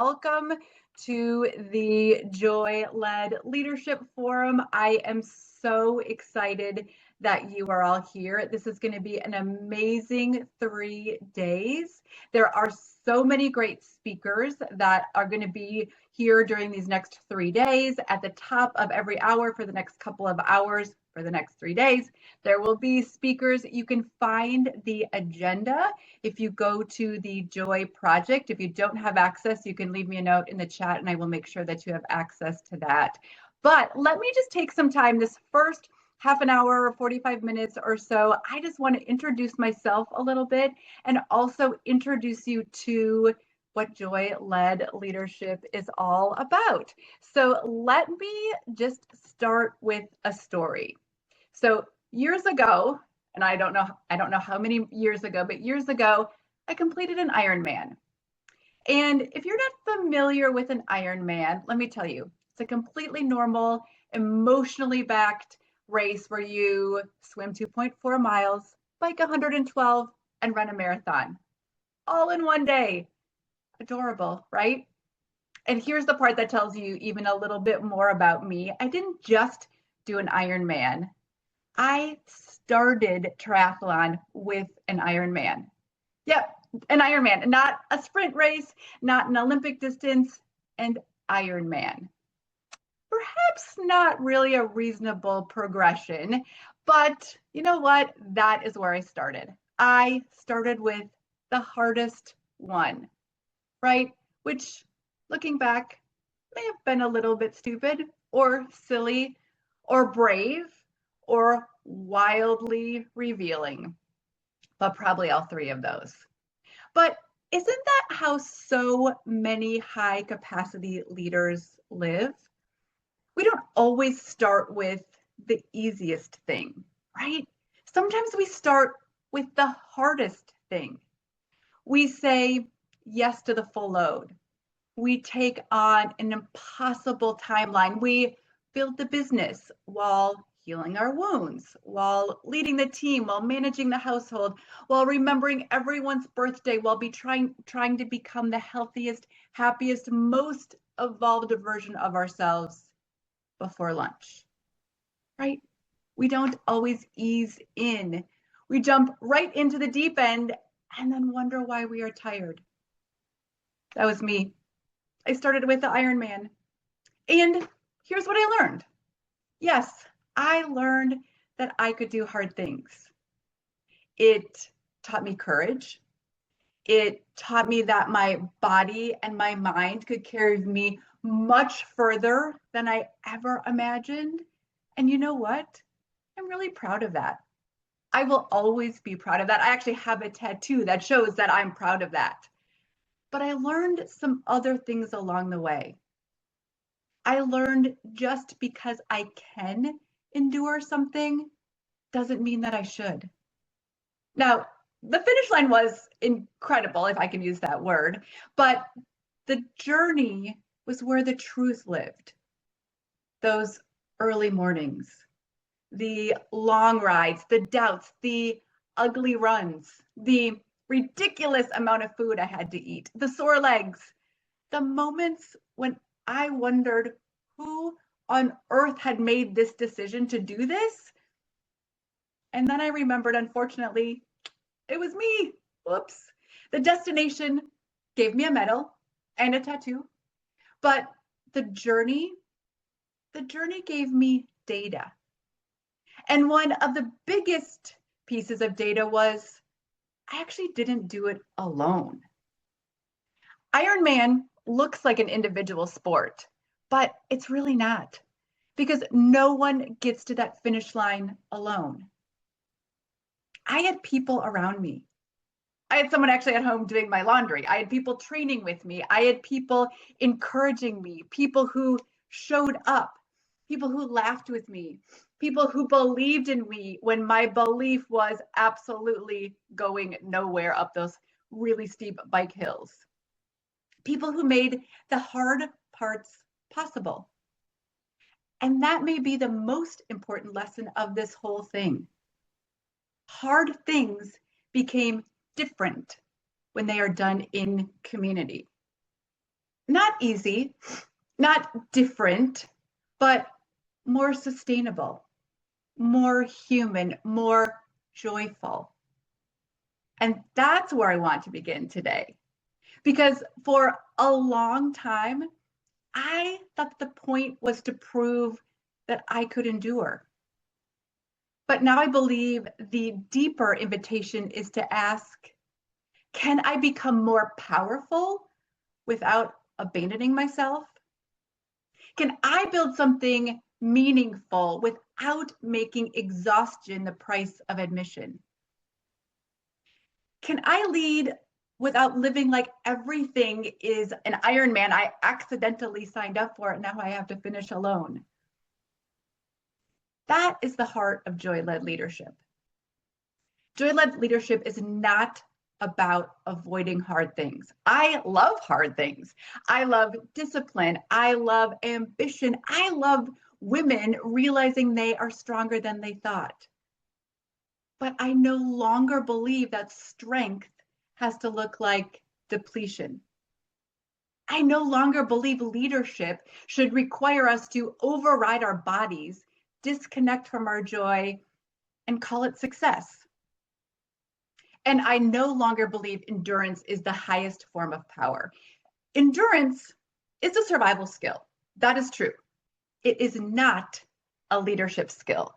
Welcome to the Joy Led Leadership Forum. I am so excited that you are all here. This is going to be an amazing 3 days. There are so many great speakers that are going to be here during these next 3 days. At the top of every hour for the next couple of hours for the next 3 days, there will be speakers. You can find the agenda if you go to the Joy Project. If you don't have access, you can leave me a note in the chat and I will make sure that you have access to that. But let me just take some time this first half an hour or 45 minutes or so. I just want to introduce myself a little bit and also introduce you to what Joy-Led Leadership is all about. So let me just start with a story. So years ago, and I don't know how many years ago, but years ago, I completed an Ironman. And if you're not familiar with an Ironman, let me tell you, it's a completely normal, emotionally backed race where you swim 2.4 miles, bike 112, and run a marathon all in one day. Adorable, right? And here's the part that tells you even a little bit more about me. I didn't just do an Ironman. I started triathlon with an Ironman. Yep, an Ironman, not a sprint race, not an Olympic distance, an Ironman. Perhaps not really a reasonable progression, but you know what? That is where I started. I started with the hardest one, right? Which, looking back, may have been a little bit stupid or silly or brave or wildly revealing, but probably all three of those. But isn't that how so many high capacity leaders live? We don't always start with the easiest thing, right? Sometimes we start with the hardest thing. We say yes to the full load. We take on an impossible timeline. We build the business while healing our wounds, while leading the team, while managing the household, while remembering everyone's birthday, while trying to become the healthiest, happiest, most evolved version of ourselves before lunch, right? We don't always ease in. We jump right into the deep end and then wonder why we are tired. That was me. I started with the Ironman. And here's what I learned. Yes, I learned that I could do hard things. It taught me courage. It taught me that my body and my mind could carry me much further than I ever imagined. And you know what? I'm really proud of that. I will always be proud of that. I actually have a tattoo that shows that I'm proud of that. But I learned some other things along the way. I learned just because I can endure something doesn't mean that I should. Now, the finish line was incredible, if I can use that word, but the journey was where the truth lived. Those early mornings, the long rides, the doubts, the ugly runs, the ridiculous amount of food I had to eat, the sore legs, the moments when I wondered who on earth had made this decision to do this. And then I remembered, unfortunately, it was me. Whoops. The destination gave me a medal and a tattoo, but the journey gave me data. And one of the biggest pieces of data was I actually didn't do it alone. Ironman looks like an individual sport, but it's really not because no one gets to that finish line alone. I had people around me. I had someone actually at home doing my laundry. I had people training with me. I had people encouraging me, people who showed up, people who laughed with me, people who believed in me when my belief was absolutely going nowhere up those really steep bike hills. People who made the hard parts possible. And that may be the most important lesson of this whole thing. Hard things became different when they are done in community. Not easy, not different, but more sustainable, more human, more joyful. And that's where I want to begin today. Because for a long time, I thought the point was to prove that I could endure. But now I believe the deeper invitation is to ask, can I become more powerful without abandoning myself? Can I build something meaningful without making exhaustion the price of admission? Can I lead without living like everything is an Ironman I accidentally signed up for and now I have to finish alone? That is the heart of joy-led leadership. Joy-led leadership is not about avoiding hard things. I love hard things. I love discipline. I love ambition. I love women realizing they are stronger than they thought. But I no longer believe that strength has to look like depletion. I no longer believe leadership should require us to override our bodies, disconnect from our joy, and call it success. And I no longer believe endurance is the highest form of power. Endurance is a survival skill. That is true. It is not a leadership skill.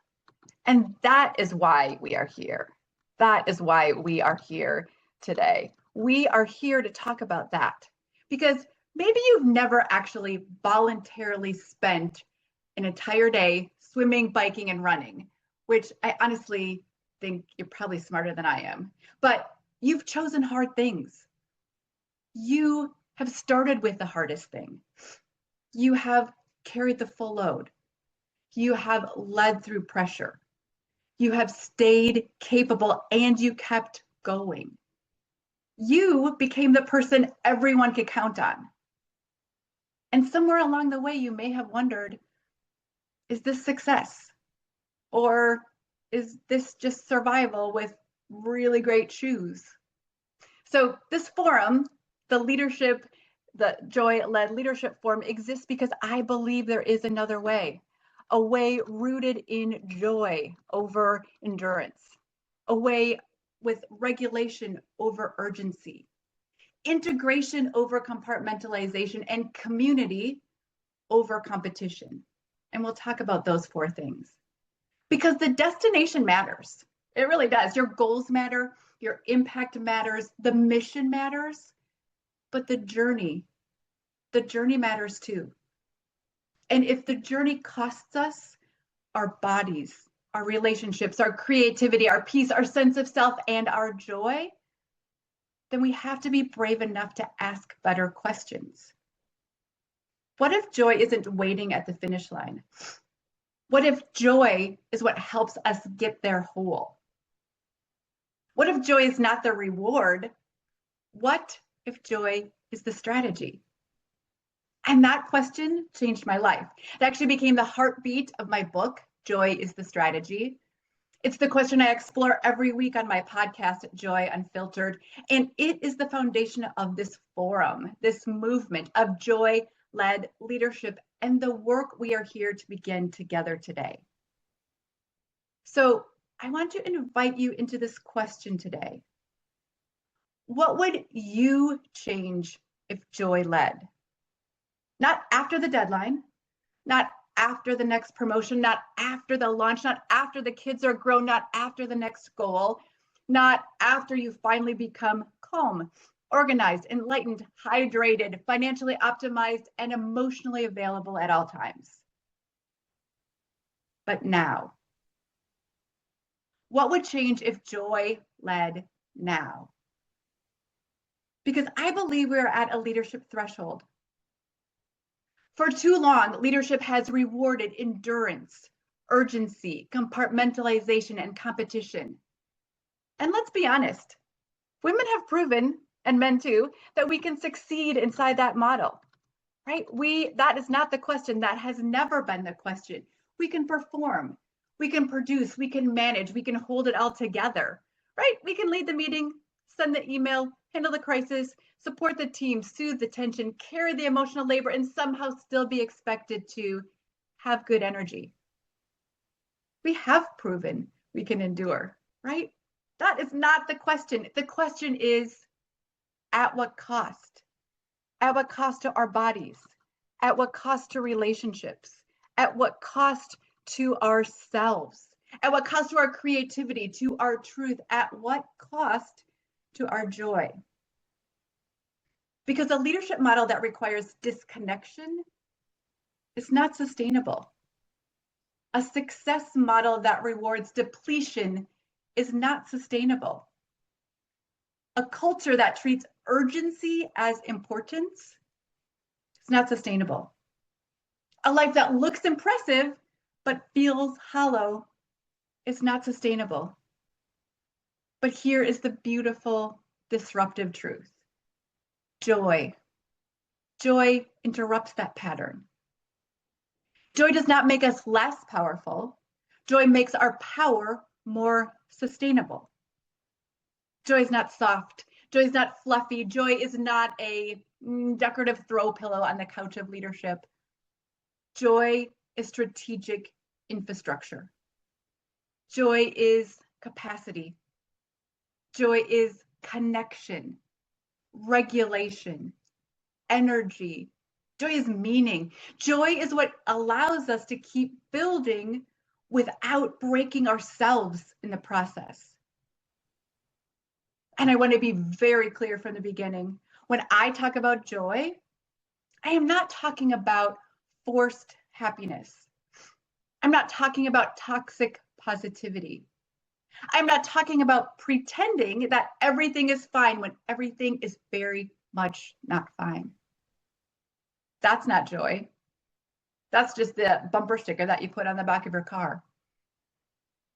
And that is why we are here. That is why we are here today. We are here to talk about that because maybe you've never actually voluntarily spent an entire day swimming, biking, and running, which I honestly think you're probably smarter than I am. But you've chosen hard things. You have started with the hardest thing. You have carried the full load. You have led through pressure. You have stayed capable and you kept going. You became the person everyone could count on. And somewhere along the way, you may have wondered, is this success? Or is this just survival with really great shoes? So this forum, the Joy-led Leadership Forum exists because I believe there is another way, a way rooted in joy over endurance, a way with regulation over urgency, integration over compartmentalization, and community over competition. And we'll talk about those four things. Because the destination matters. It really does. Your goals matter, your impact matters, the mission matters, but the journey matters too. And if the journey costs us our bodies, our relationships, our creativity, our peace, our sense of self, and our joy, then we have to be brave enough to ask better questions. What if joy isn't waiting at the finish line? What if joy is what helps us get there whole? What if joy is not the reward? What if joy is the strategy? And that question changed my life. It actually became the heartbeat of my book, Joy is the Strategy. It's the question I explore every week on my podcast, Joy Unfiltered. And it is the foundation of this forum, this movement of joy-led leadership and the work we are here to begin together today. So I want to invite you into this question today. What would you change if joy led? Not after the deadline, not after the next promotion, not after the launch, not after the kids are grown, not after the next goal, not after you finally become calm, organized, enlightened, hydrated, financially optimized, and emotionally available at all times. But now, what would change if joy led now? Because I believe we're at a leadership threshold. For too long, leadership has rewarded endurance, urgency, compartmentalization, and competition. And let's be honest, women have proven, and men too, that we can succeed inside that model, right? That is not the question. That has never been the question. We can perform, we can produce, we can manage, we can hold it all together, right? We can lead the meeting, send the email, handle the crisis, support the team, soothe the tension, carry the emotional labor, and somehow still be expected to have good energy. We have proven we can endure, right? That is not the question. The question is, at what cost? At what cost to our bodies? At what cost to relationships? At what cost to ourselves? At what cost to our creativity, to our truth? At what cost to our joy? Because a leadership model that requires disconnection is not sustainable. A success model that rewards depletion is not sustainable. A culture that treats urgency as importance is not sustainable. A life that looks impressive but feels hollow is not sustainable. But here is the beautiful, disruptive truth. Joy. Joy interrupts that pattern. Joy does not make us less powerful. Joy makes our power more sustainable. Joy is not soft. Joy is not fluffy. Joy is not a decorative throw pillow on the couch of leadership. Joy is strategic infrastructure. Joy is capacity. Joy is connection, regulation, energy. Joy is meaning. Joy is what allows us to keep building without breaking ourselves in the process. And I want to be very clear from the beginning. When I talk about joy, I am not talking about forced happiness. I'm not talking about toxic positivity. I'm not talking about pretending that everything is fine when everything is very much not fine. That's not joy. That's just the bumper sticker that you put on the back of your car.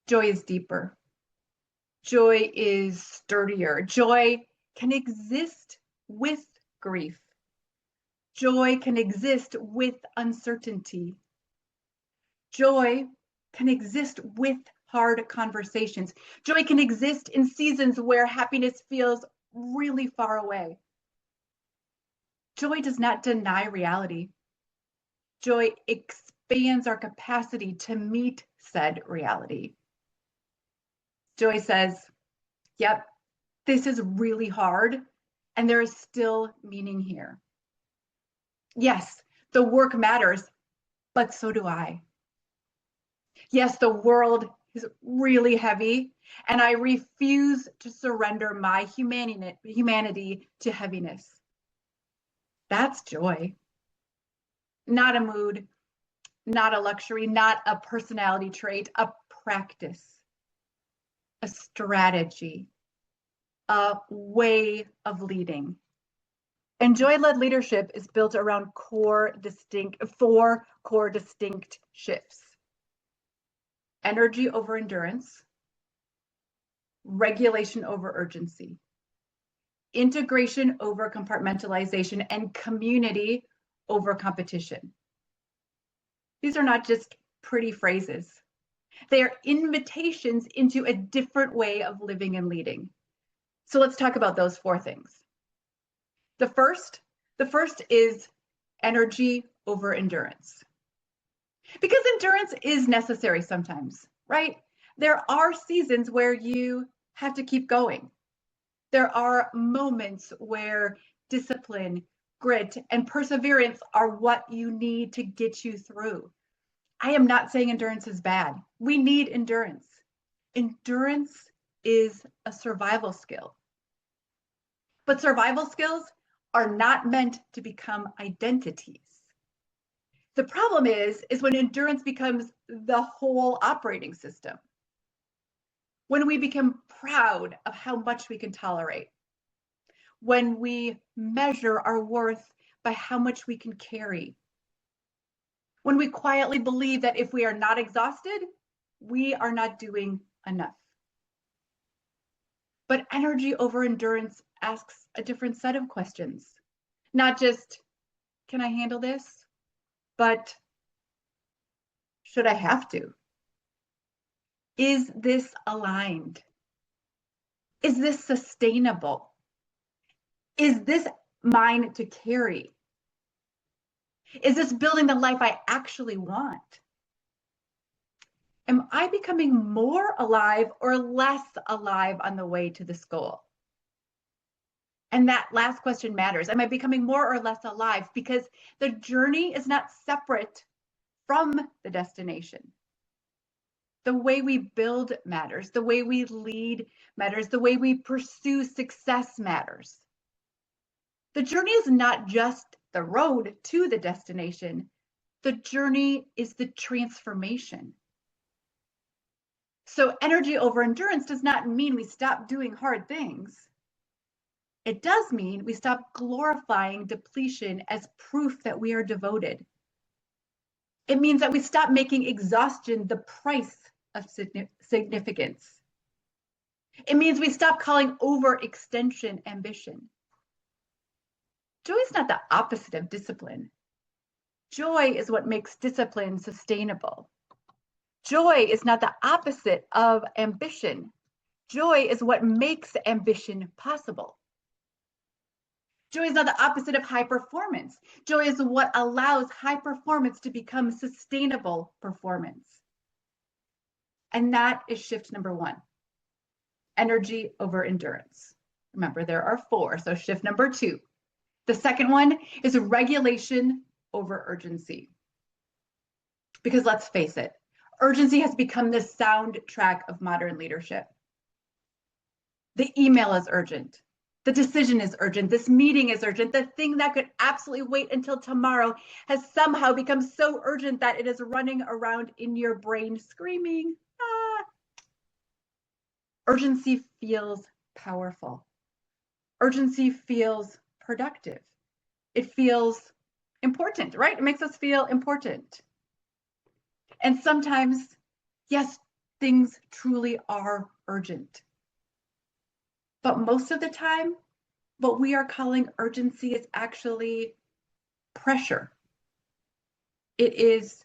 Joy is deeper. Joy is sturdier. Joy can exist with grief. Joy can exist with uncertainty. Joy can exist with hard conversations. Joy can exist in seasons where happiness feels really far away. Joy does not deny reality. Joy expands our capacity to meet said reality. Joy says, yep, this is really hard, and there is still meaning here. Yes, the work matters, but so do I. Yes, the world is really heavy, and I refuse to surrender my humanity to heaviness. That's joy. Not a mood, not a luxury, not a personality trait, a practice, a strategy, a way of leading. And joy-led leadership is built around four core distinct shifts. Energy over endurance, regulation over urgency, integration over compartmentalization, and community over competition. These are not just pretty phrases. They are invitations into a different way of living and leading. So let's talk about those four things. The first is energy over endurance. Because endurance is necessary sometimes, right? There are seasons where you have to keep going. There are moments where discipline, grit, and perseverance are what you need to get you through. I am not saying endurance is bad. We need endurance. Endurance is a survival skill. But survival skills are not meant to become identities. The problem is when endurance becomes the whole operating system. When we become proud of how much we can tolerate. When we measure our worth by how much we can carry. When we quietly believe that if we are not exhausted, we are not doing enough. But energy over endurance asks a different set of questions. Not just, can I handle this? But should I have to? Is this aligned? Is this sustainable? Is this mine to carry? Is this building the life I actually want? Am I becoming more alive or less alive on the way to this goal? And that last question matters. Am I becoming more or less alive? Because the journey is not separate from the destination. The way we build matters. The way we lead matters. The way we pursue success matters. The journey is not just the road to the destination. The journey is the transformation. So energy over endurance does not mean we stop doing hard things. It does mean we stop glorifying depletion as proof that we are devoted. It means that we stop making exhaustion the price of significance. It means we stop calling overextension ambition. Joy is not the opposite of discipline. Joy is what makes discipline sustainable. Joy is not the opposite of ambition. Joy is what makes ambition possible. Joy is not the opposite of high performance. Joy is what allows high performance to become sustainable performance. And that is shift number 1, energy over endurance. Remember, there are 4, so shift number 2. The second one is regulation over urgency. Because let's face it, urgency has become the soundtrack of modern leadership. The email is urgent. The decision is urgent. This meeting is urgent. The thing that could absolutely wait until tomorrow has somehow become so urgent that it is running around in your brain screaming, ah. Urgency feels powerful. Urgency feels productive. It feels important, right? It makes us feel important. And sometimes, yes, things truly are urgent. But most of the time, what we are calling urgency is actually pressure. It is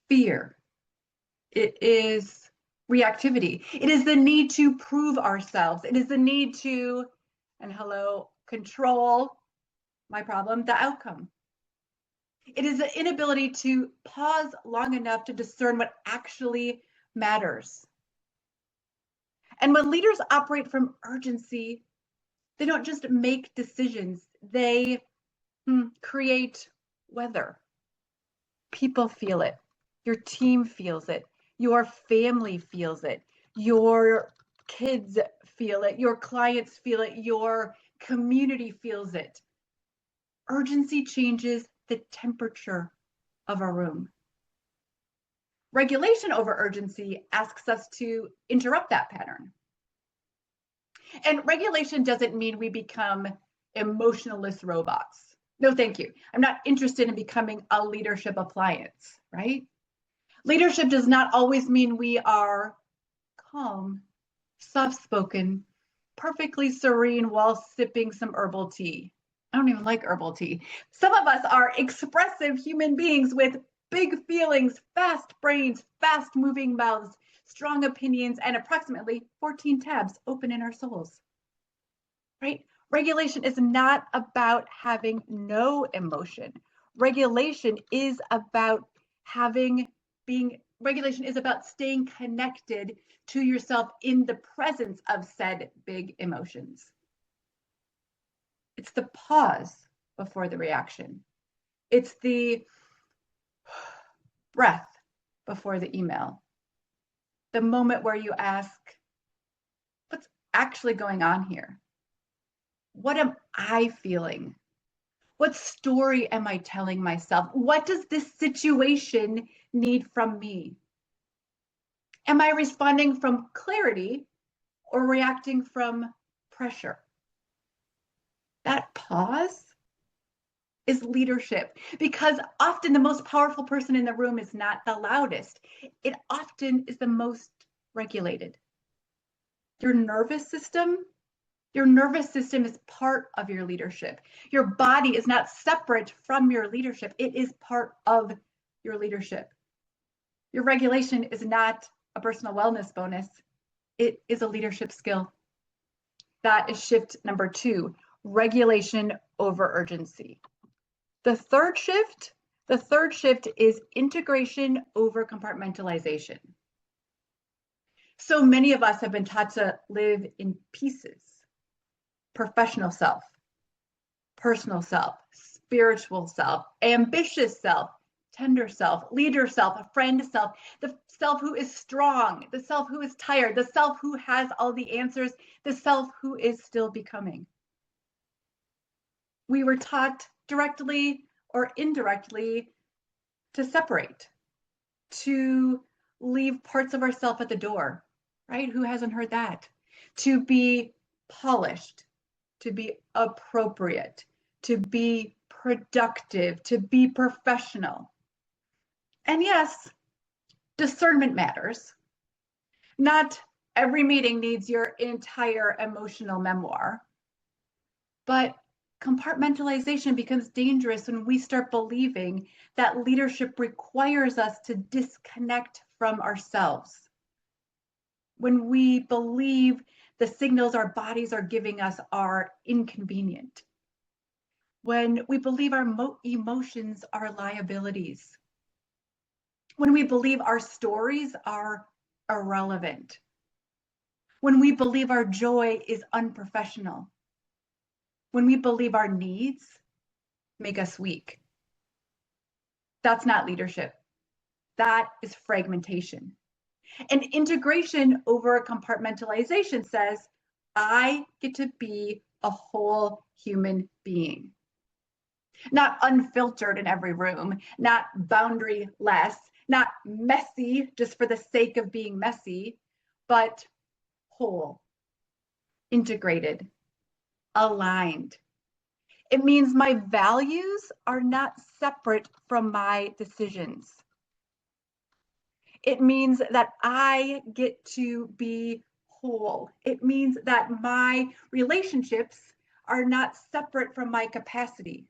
fear. It is reactivity. It is the need to prove ourselves. It is the need to, and hello, control my problem, the outcome. It is the inability to pause long enough to discern what actually matters. And when leaders operate from urgency, they don't just make decisions, they create weather. People feel it. Your team feels it. Your family feels it. Your kids feel it. Your clients feel it. Your community feels it. Urgency changes the temperature of a room. Regulation over urgency asks us to interrupt that pattern. And regulation doesn't mean we become emotionless robots. No, thank you. I'm not interested in becoming a leadership appliance, right? Leadership does not always mean we are calm, soft-spoken, perfectly serene while sipping some herbal tea. I don't even like herbal tea. Some of us are expressive human beings with big feelings, fast brains, fast-moving mouths, strong opinions, and approximately 14 tabs open in our souls, right? Regulation is not about having no emotion. Regulation is about regulation is about staying connected to yourself in the presence of said big emotions. It's the pause before the reaction. It's the breath before the email. The moment where you ask, what's actually going on here? What am I feeling? What story am I telling myself? What does this situation need from me? Am I responding from clarity or reacting from pressure? That pause is leadership, because often the most powerful person in the room is not the loudest. It often is the most regulated. Your nervous system is part of your leadership. Your body is not separate from your leadership. It is part of your leadership. Your regulation is not a personal wellness bonus. It is a leadership skill. That is shift number 2, regulation over urgency. The third shift is integration over compartmentalization. So many of us have been taught to live in pieces: professional self, personal self, spiritual self, ambitious self, tender self, leader self, a friend self, the self who is strong, the self who is tired, the self who has all the answers, the self who is still becoming. We were taught directly or indirectly to separate, to leave parts of ourselves at the door, right? Who hasn't heard that? To be polished, to be appropriate, to be productive, to be professional. And yes, discernment matters. Not every meeting needs your entire emotional memoir, but compartmentalization becomes dangerous when we start believing that leadership requires us to disconnect from ourselves. When we believe the signals our bodies are giving us are inconvenient. When we believe our emotions are liabilities. When we believe our stories are irrelevant. When we believe our joy is unprofessional. When we believe our needs make us weak. That's not leadership. That is fragmentation. And integration over compartmentalization says, I get to be a whole human being. Not unfiltered in every room, not boundaryless, not messy just for the sake of being messy, but whole, integrated, aligned. It means my values are not separate from my decisions. It means that I get to be whole. It means that my relationships are not separate from my capacity.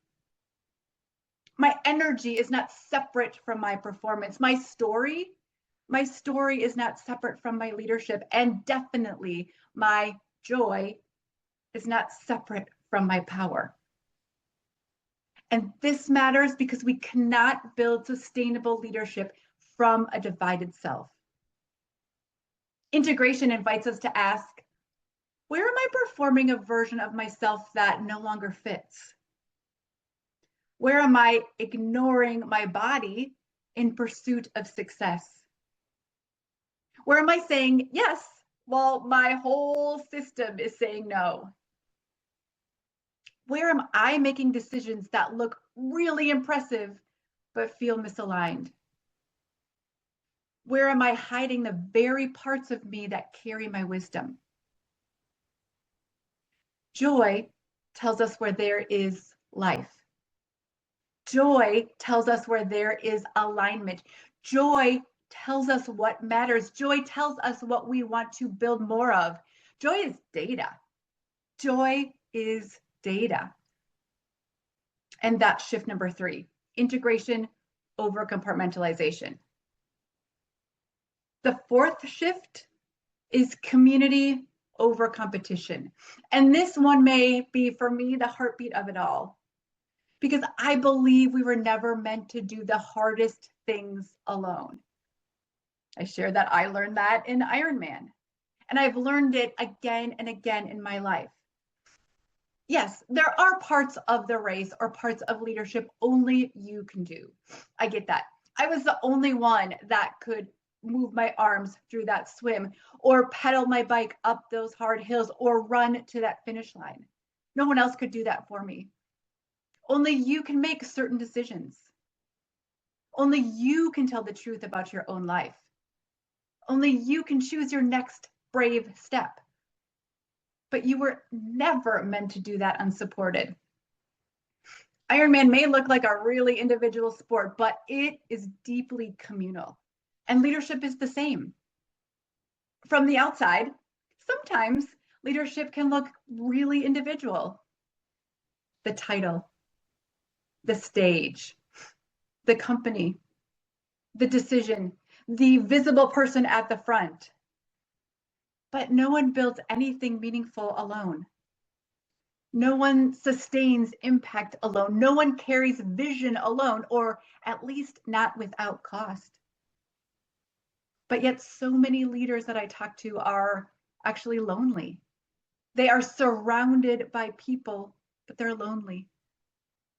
My energy is not separate from my performance. My story is not separate from my leadership. And definitely my joy is not separate from my power. And this matters because we cannot build sustainable leadership from a divided self. Integration invites us to ask, where am I performing a version of myself that no longer fits? Where am I ignoring my body in pursuit of success? Where am I saying yes while my whole system is saying no? Where am I making decisions that look really impressive but feel misaligned? Where am I hiding the very parts of me that carry my wisdom? Joy tells us where there is life. Joy tells us where there is alignment. Joy tells us what matters. Joy tells us what we want to build more of. Joy is data. Joy is data. And that's shift number 3, integration over compartmentalization. The fourth shift is community over competition. And this one may be, for me, the heartbeat of it all, because I believe we were never meant to do the hardest things alone. I shared that I learned that in Ironman, and I've learned it again and again in my life. Yes, there are parts of the race or parts of leadership only you can do. I get that. I was the only one that could move my arms through that swim or pedal my bike up those hard hills or run to that finish line. No one else could do that for me. Only you can make certain decisions. Only you can tell the truth about your own life. Only you can choose your next brave step. But you were never meant to do that unsupported. Ironman may look like a really individual sport, but it is deeply communal. And leadership is the same. From the outside, sometimes leadership can look really individual. The title, the stage, the company, the decision, the visible person at the front. But no one builds anything meaningful alone. No one sustains impact alone. No one carries vision alone, or at least not without cost. But yet so many leaders that I talk to are actually lonely. They are surrounded by people, but they're lonely.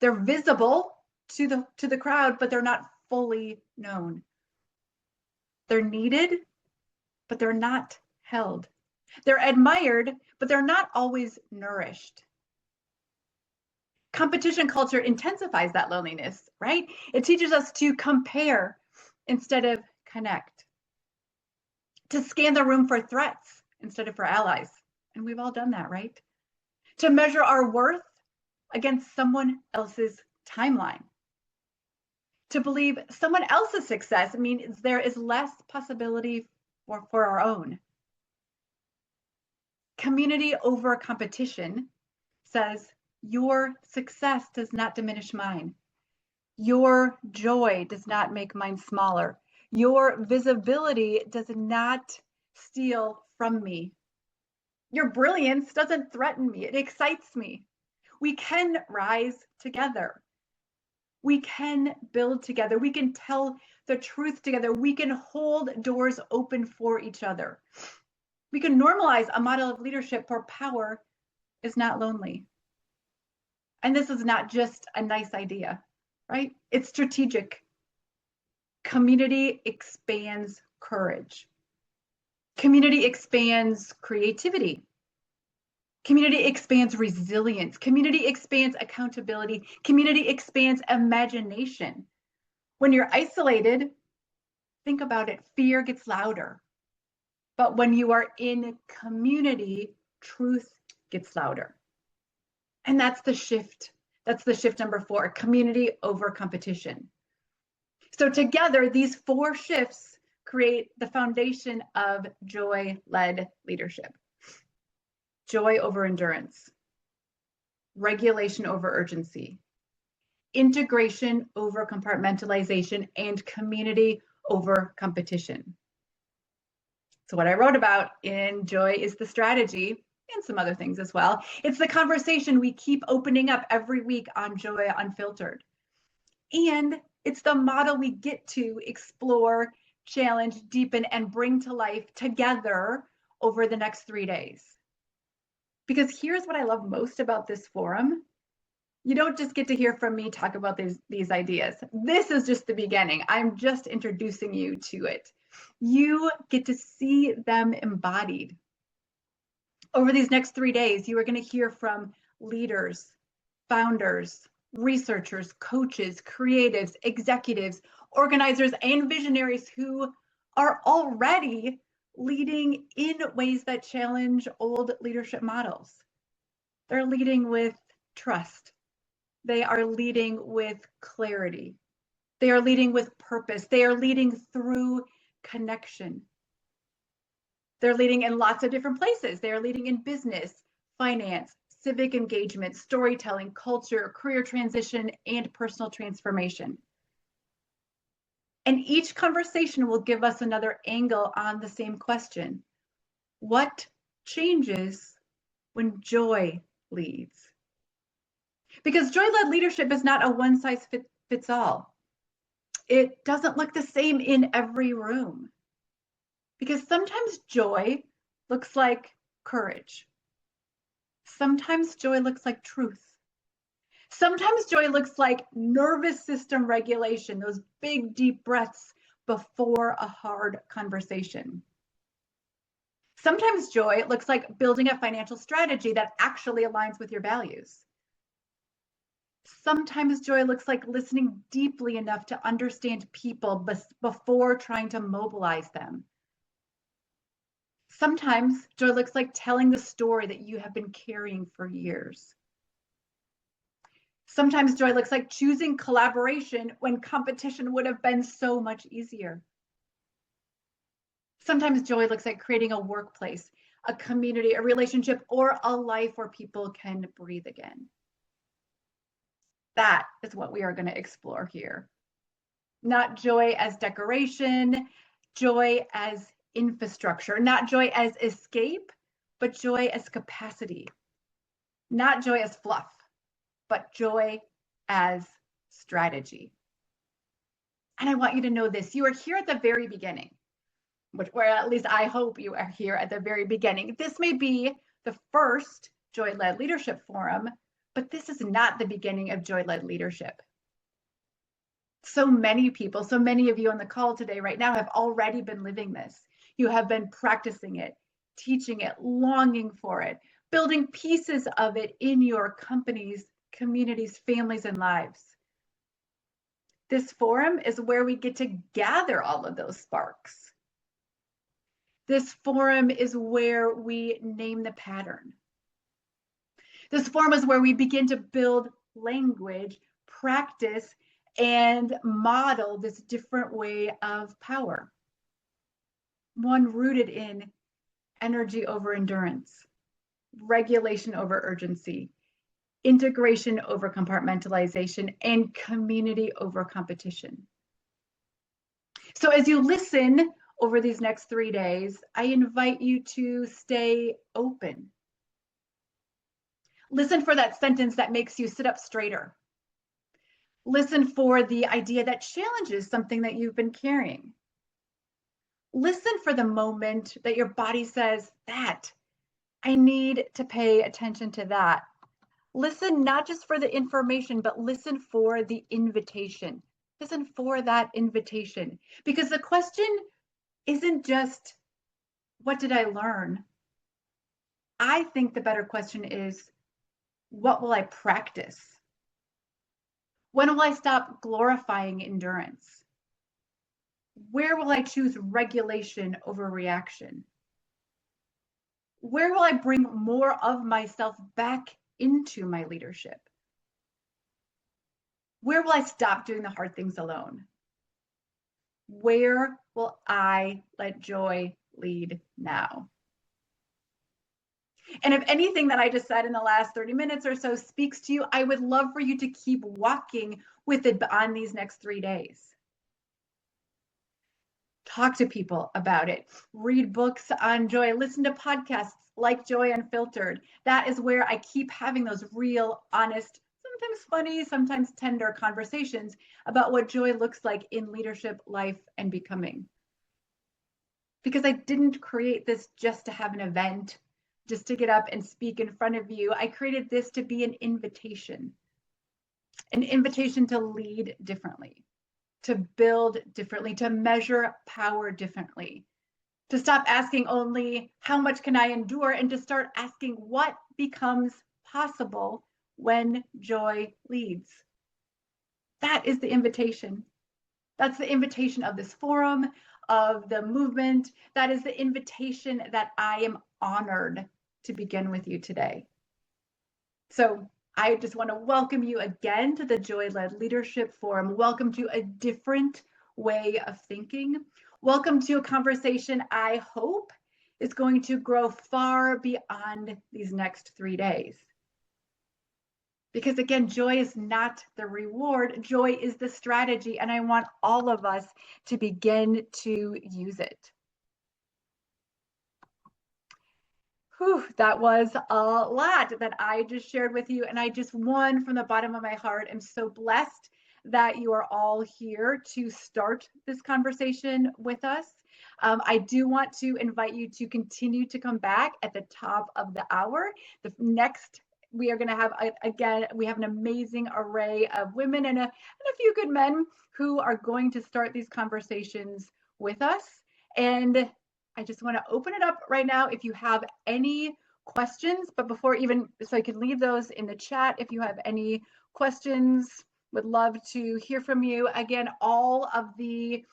They're visible to the crowd, but they're not fully known. They're needed, but they're not held. They're admired, but they're not always nourished. Competition culture intensifies that loneliness, right? It teaches us to compare instead of connect, to scan the room for threats instead of for allies. And we've all done that, right? To measure our worth against someone else's timeline. To believe someone else's success means there is less possibility for our own. Community over competition says, your success does not diminish mine. Your joy does not make mine smaller. Your visibility does not steal from me. Your brilliance doesn't threaten me, it excites me. We can rise together. We can build together. We can tell the truth together. We can hold doors open for each other. We can normalize a model of leadership where power is not lonely. And this is not just a nice idea, right? It's strategic. Community expands courage. Community expands creativity. Community expands resilience. Community expands accountability. Community expands imagination. When you're isolated, think about it, fear gets louder. But when you are in community, truth gets louder. And that's the shift. That's the shift number 4, community over competition. So together, these 4 shifts create the foundation of joy-led leadership. Joy over endurance, regulation over urgency, integration over compartmentalization, and community over competition. So what I wrote about in Joy is the Strategy, and some other things as well. It's the conversation we keep opening up every week on Joy Unfiltered. And it's the model we get to explore, challenge, deepen, and bring to life together over the next 3 days. Because here's what I love most about this forum. You don't just get to hear from me talk about these ideas. This is just the beginning. I'm just introducing you to it. You get to see them embodied. Over these next 3 days, you are going to hear from leaders, founders, researchers, coaches, creatives, executives, organizers, and visionaries who are already leading in ways that challenge old leadership models. They're leading with trust. They are leading with clarity. They are leading with purpose. They are leading through connection. They're leading in lots of different places. They're leading in business, finance, civic engagement, storytelling, culture, career transition, and personal transformation. And each conversation will give us another angle on the same question. What changes when joy leads? Because joy-led leadership is not a one-size-fits-all. It doesn't look the same in every room. Because sometimes joy looks like courage. Sometimes joy looks like truth. Sometimes joy looks like nervous system regulation, those big, deep breaths before a hard conversation. Sometimes joy looks like building a financial strategy that actually aligns with your values. Sometimes joy looks like listening deeply enough to understand people before trying to mobilize them. Sometimes joy looks like telling the story that you have been carrying for years. Sometimes joy looks like choosing collaboration when competition would have been so much easier. Sometimes joy looks like creating a workplace, a community, a relationship, or a life where people can breathe again. That is what we are going to explore here. Not joy as decoration, joy as infrastructure, not joy as escape, but joy as capacity. Not joy as fluff, but joy as strategy. And I want you to know this, you are here at the very beginning, or at least I hope you are here at the very beginning. This may be the first Joy-Led Leadership Forum, but this is not the beginning of Joy-Led Leadership. So many people, so many of you on the call today right now have already been living this. You have been practicing it, teaching it, longing for it, building pieces of it in your companies, communities, families, and lives. This forum is where we get to gather all of those sparks. This forum is where we name the pattern. This forum is where we begin to build language, practice, and model this different way of power. One rooted in energy over endurance, regulation over urgency, integration over compartmentalization, and community over competition. So as you listen over these next 3 days, I invite you to stay open. Listen for that sentence that makes you sit up straighter. Listen for the idea that challenges something that you've been carrying. Listen for the moment that your body says, that, I need to pay attention to that. Listen not just for the information, but listen for the invitation. Listen for that invitation. Because the question isn't just, what did I learn? I think the better question is, what will I practice? When will I stop glorifying endurance? Where will I choose regulation over reaction? Where will I bring more of myself back into my leadership? Where will I stop doing the hard things alone? Where will I let joy lead now? And if anything that I just said in the last 30 minutes or so speaks to you, I would love for you to keep walking with it on these next 3 days. Talk to people about it. Read books on joy. Listen to podcasts like Joy Unfiltered. That is where I keep having those real, honest, sometimes funny, sometimes tender conversations about what joy looks like in leadership, life, and becoming. Because I didn't create this just to have an event, just to get up and speak in front of you. I created this to be an invitation to lead differently, to build differently, to measure power differently, to stop asking only how much can I endure and to start asking what becomes possible when joy leads. That is the invitation. That's the invitation of this forum, of the movement. That is the invitation that I am honored to begin with you today. So I just want to welcome you again to the Joy-Led Leadership Forum. Welcome to a different way of thinking. Welcome to a conversation I hope is going to grow far beyond these next 3 days. Because again, joy is not the reward, joy is the strategy, and I want all of us to begin to use it. Whew, that was a lot that I just shared with you, and I just, one, from the bottom of my heart, am so blessed that you are all here to start this conversation with us. I do want to invite you to continue to come back at the top of the hour. The next, we are going to have, again, we have an amazing array of women and a few good men who are going to start these conversations with us. And I just want to open it up right now if you have any questions, but before even, so I can leave those in the chat if you have any questions, would love to hear from you. Again, all of the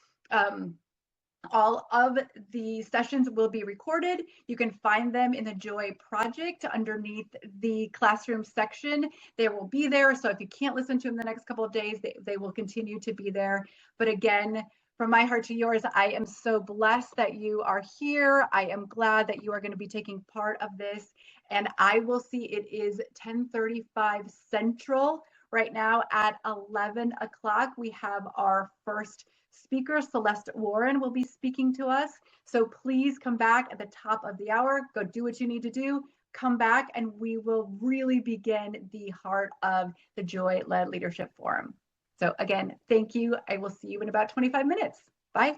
sessions will be recorded. You can find them in the Joy Project underneath the classroom section. They will be there. So if you can't listen to them the next couple of days, they will continue to be there. But again, from my heart to yours, I am so blessed that you are here. I am glad that you are going to be taking part of this. And I will see it is 10:35 Central right now. At 11 o'clock, we have our first speaker. Celeste Warren will be speaking to us. So please come back at the top of the hour. Go do what you need to do. come back and we will really begin the heart of the Joy Led Leadership Forum. So again, thank you. I will see you in about 25 minutes. Bye.